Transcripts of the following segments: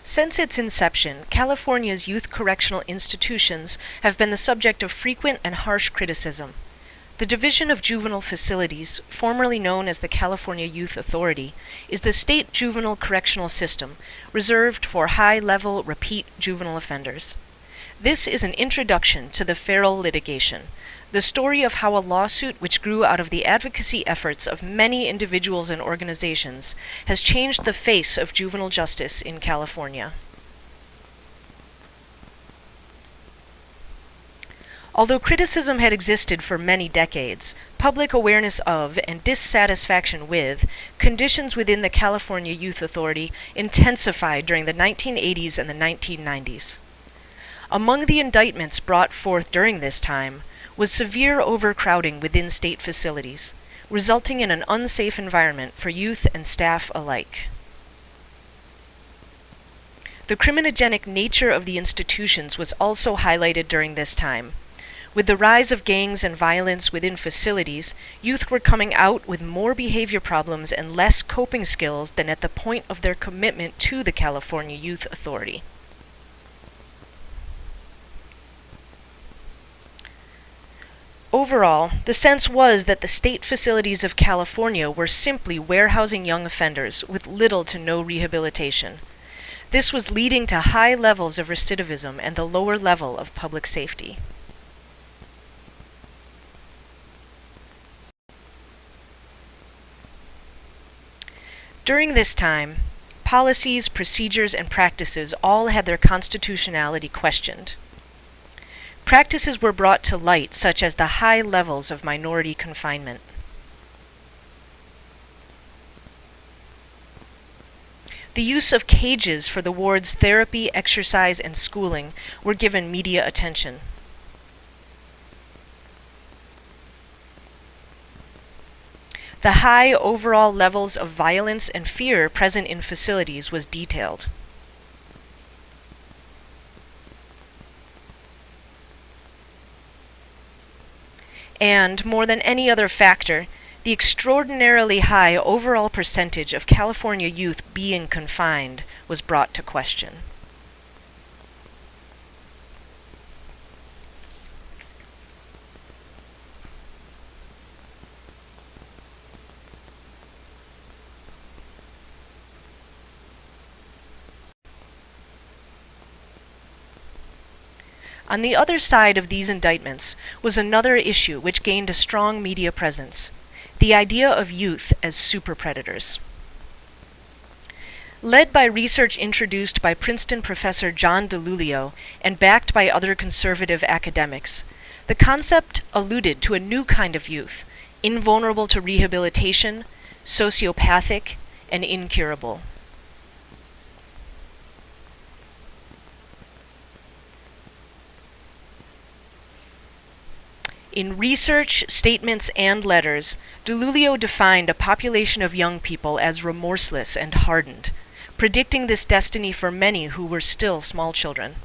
Since its inception, California's youth correctional institutions have been the subject of frequent and harsh criticism. The Division of Juvenile Facilities, formerly known as the California Youth Authority, is the state juvenile correctional system reserved for high-level repeat juvenile offenders. This is an introduction to the Farrell Litigation, the story of how a lawsuit which grew out of the advocacy efforts of many individuals and organizations has changed the face of juvenile justice in California. Although criticism had existed for many decades, public awareness of and dissatisfaction with conditions within the California Youth Authority intensified during the 1980s and the 1990s. Among the indictments brought forth during this time was severe overcrowding within state facilities, resulting in an unsafe environment for youth and staff alike. The criminogenic nature of the institutions was also highlighted during this time. With the rise of gangs and violence within facilities, youth were coming out with more behavior problems and less coping skills than at the point of their commitment to the California Youth Authority. Overall, the sense was that the state facilities of California were simply warehousing young offenders with little to no rehabilitation. This was leading to high levels of recidivism and the lower level of public safety. During this time, policies, procedures, and practices all had their constitutionality questioned. Practices were brought to light, such as the high levels of minority confinement. The use of cages for the ward's therapy, exercise, and schooling were given media attention. The high overall levels of violence and fear present in facilities was detailed. And, more than any other factor, the extraordinarily high overall percentage of California youth being confined was brought to question. On the other side of these indictments was another issue which gained a strong media presence: the idea of youth as super predators. Led by research introduced by Princeton professor John DiIulio and backed by other conservative academics, the concept alluded to a new kind of youth, invulnerable to rehabilitation, sociopathic, and incurable. In research, statements, and letters, DiIulio defined a population of young people as remorseless and hardened, predicting this destiny for many who were still small children.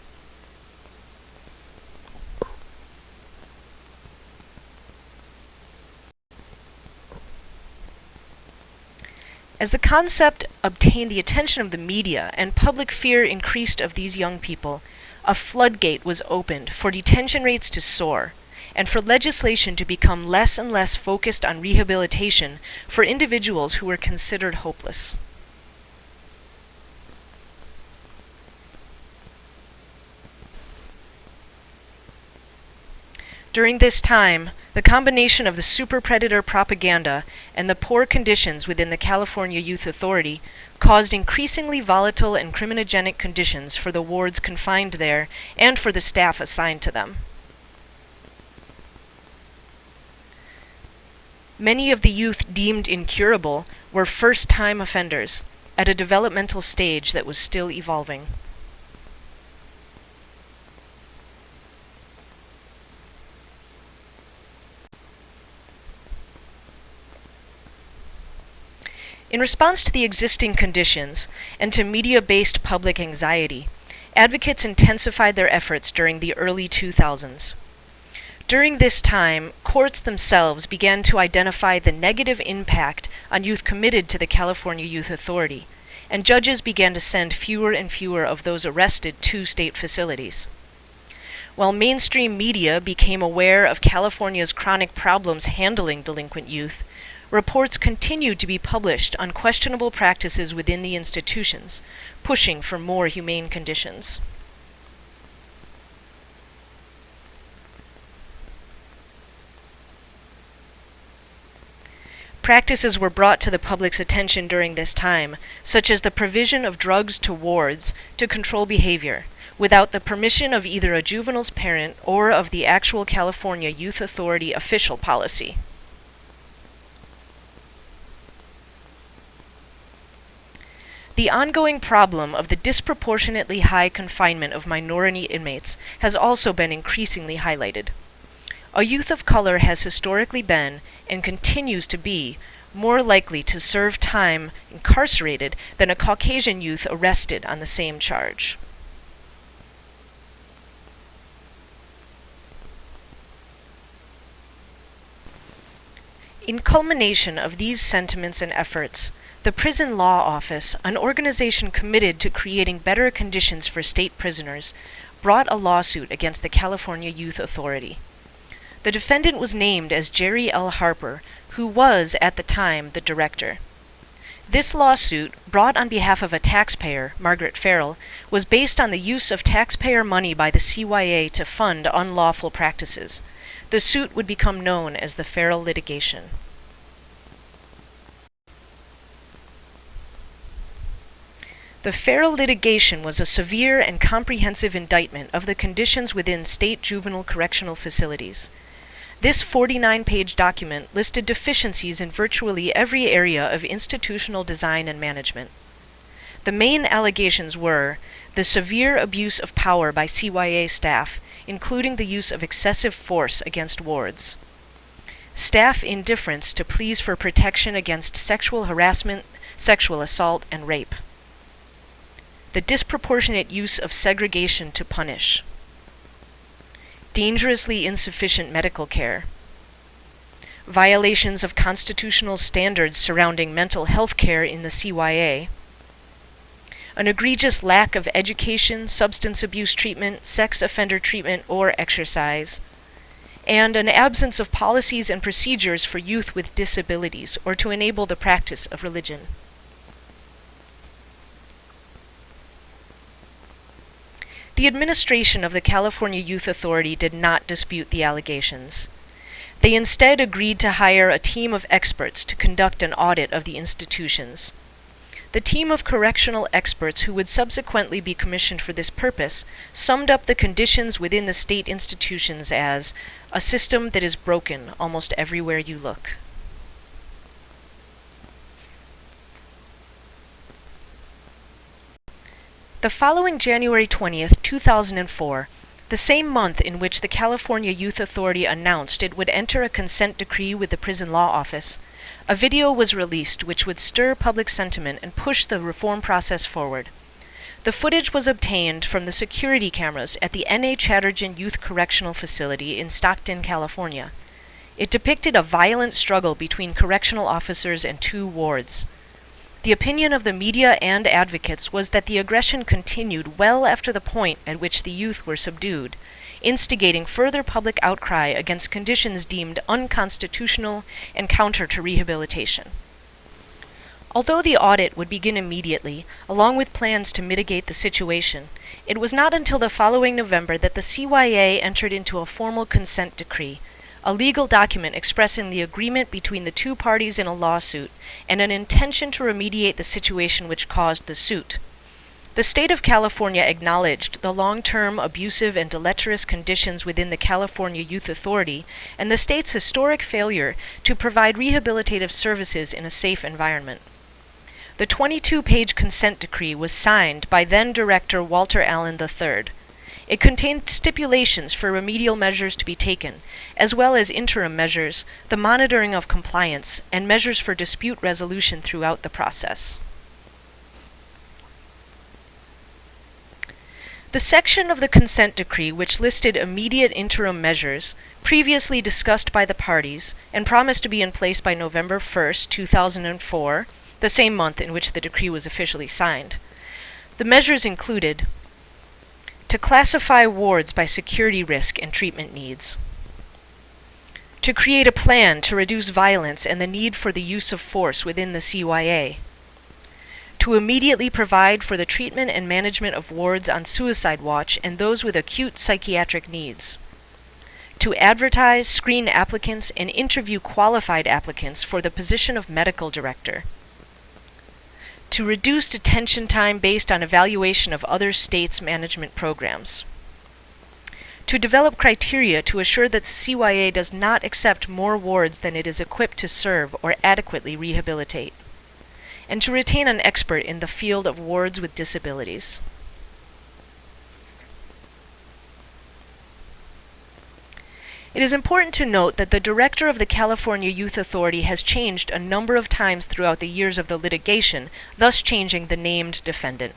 As the concept obtained the attention of the media and public fear increased of these young people, a floodgate was opened for detention rates to soar, and for legislation to become less and less focused on rehabilitation for individuals who were considered hopeless. During this time, the combination of the super predator propaganda and the poor conditions within the California Youth Authority caused increasingly volatile and criminogenic conditions for the wards confined there and for the staff assigned to them. Many of the youth deemed incurable were first-time offenders at a developmental stage that was still evolving. In response to the existing conditions and to media-based public anxiety, advocates intensified their efforts during the early 2000s. During this time, courts themselves began to identify the negative impact on youth committed to the California Youth Authority, and judges began to send fewer and fewer of those arrested to state facilities. While mainstream media became aware of California's chronic problems handling delinquent youth, reports continued to be published on questionable practices within the institutions, pushing for more humane conditions. Practices were brought to the public's attention during this time, such as the provision of drugs to wards to control behavior, without the permission of either a juvenile's parent or of the actual California Youth Authority official policy. The ongoing problem of the disproportionately high confinement of minority inmates has also been increasingly highlighted. A youth of color has historically been, and continues to be, more likely to serve time incarcerated than a Caucasian youth arrested on the same charge. In culmination of these sentiments and efforts, the Prison Law Office, an organization committed to creating better conditions for state prisoners, brought a lawsuit against the California Youth Authority. The defendant was named as Jerry L. Harper, who was, at the time, the director. This lawsuit, brought on behalf of a taxpayer, Margaret Farrell, was based on the use of taxpayer money by the CYA to fund unlawful practices. The suit would become known as the Farrell Litigation. The Farrell Litigation was a severe and comprehensive indictment of the conditions within state juvenile correctional facilities. This 49-page document listed deficiencies in virtually every area of institutional design and management. The main allegations were the severe abuse of power by CYA staff, including the use of excessive force against wards, staff indifference to pleas for protection against sexual harassment, sexual assault, and rape, the disproportionate use of segregation to punish, dangerously insufficient medical care, violations of constitutional standards surrounding mental health care in the CYA, an egregious lack of education, substance abuse treatment, sex offender treatment, or exercise, and an absence of policies and procedures for youth with disabilities or to enable the practice of religion. The administration of the California Youth Authority did not dispute the allegations. They instead agreed to hire a team of experts to conduct an audit of the institutions. The team of correctional experts who would subsequently be commissioned for this purpose summed up the conditions within the state institutions as a system that is broken almost everywhere you look. The following January 20th, 2004, the same month in which the California Youth Authority announced it would enter a consent decree with the Prison Law Office, a video was released which would stir public sentiment and push the reform process forward. The footage was obtained from the security cameras at the N.A. Chatterton Youth Correctional Facility in Stockton, California. It depicted a violent struggle between correctional officers and two wards. The opinion of the media and advocates was that the aggression continued well after the point at which the youth were subdued, instigating further public outcry against conditions deemed unconstitutional and counter to rehabilitation. Although the audit would begin immediately, along with plans to mitigate the situation, it was not until the following November that the CYA entered into a formal consent decree, a legal document expressing the agreement between the two parties in a lawsuit and an intention to remediate the situation which caused the suit. The state of California acknowledged the long-term abusive and deleterious conditions within the California Youth Authority and the state's historic failure to provide rehabilitative services in a safe environment. The 22-page consent decree was signed by then-Director Walter Allen III. It contained stipulations for remedial measures to be taken, as well as interim measures, the monitoring of compliance, and measures for dispute resolution throughout the process. The section of the consent decree which listed immediate interim measures, previously discussed by the parties and promised to be in place by November 1st, 2004, the same month in which the decree was officially signed. The measures included to classify wards by security risk and treatment needs, to create a plan to reduce violence and the need for the use of force within the CYA, to immediately provide for the treatment and management of wards on suicide watch and those with acute psychiatric needs, to advertise, screen applicants, and interview qualified applicants for the position of medical director, to reduce detention time based on evaluation of other states' management programs, to develop criteria to assure that the CYA does not accept more wards than it is equipped to serve or adequately rehabilitate, and to retain an expert in the field of wards with disabilities. It is important to note that the director of the California Youth Authority has changed a number of times throughout the years of the litigation, thus changing the named defendant.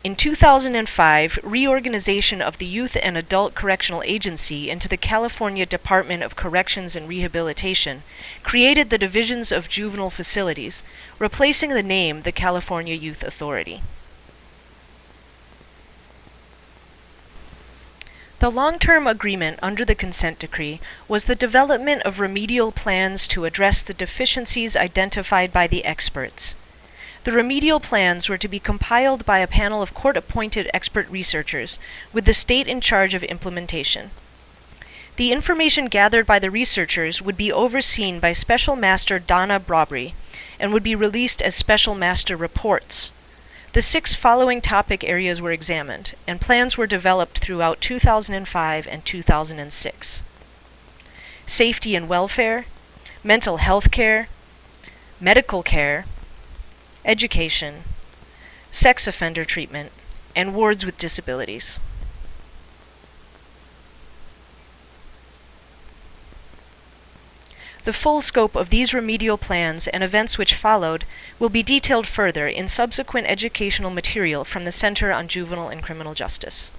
In 2005, reorganization of the Youth and Adult Correctional Agency into the California Department of Corrections and Rehabilitation created the Divisions of Juvenile Facilities, replacing the name the California Youth Authority. The long-term agreement under the consent decree was the development of remedial plans to address the deficiencies identified by the experts. The remedial plans were to be compiled by a panel of court-appointed expert researchers, with the state in charge of implementation. The information gathered by the researchers would be overseen by Special Master Donna Braubrey and would be released as Special Master reports. The 6 following topic areas were examined, and plans were developed throughout 2005 and 2006. Safety and welfare, mental health care, medical care, education, sex offender treatment, and wards with disabilities. The full scope of these remedial plans and events which followed will be detailed further in subsequent educational material from the Center on Juvenile and Criminal Justice.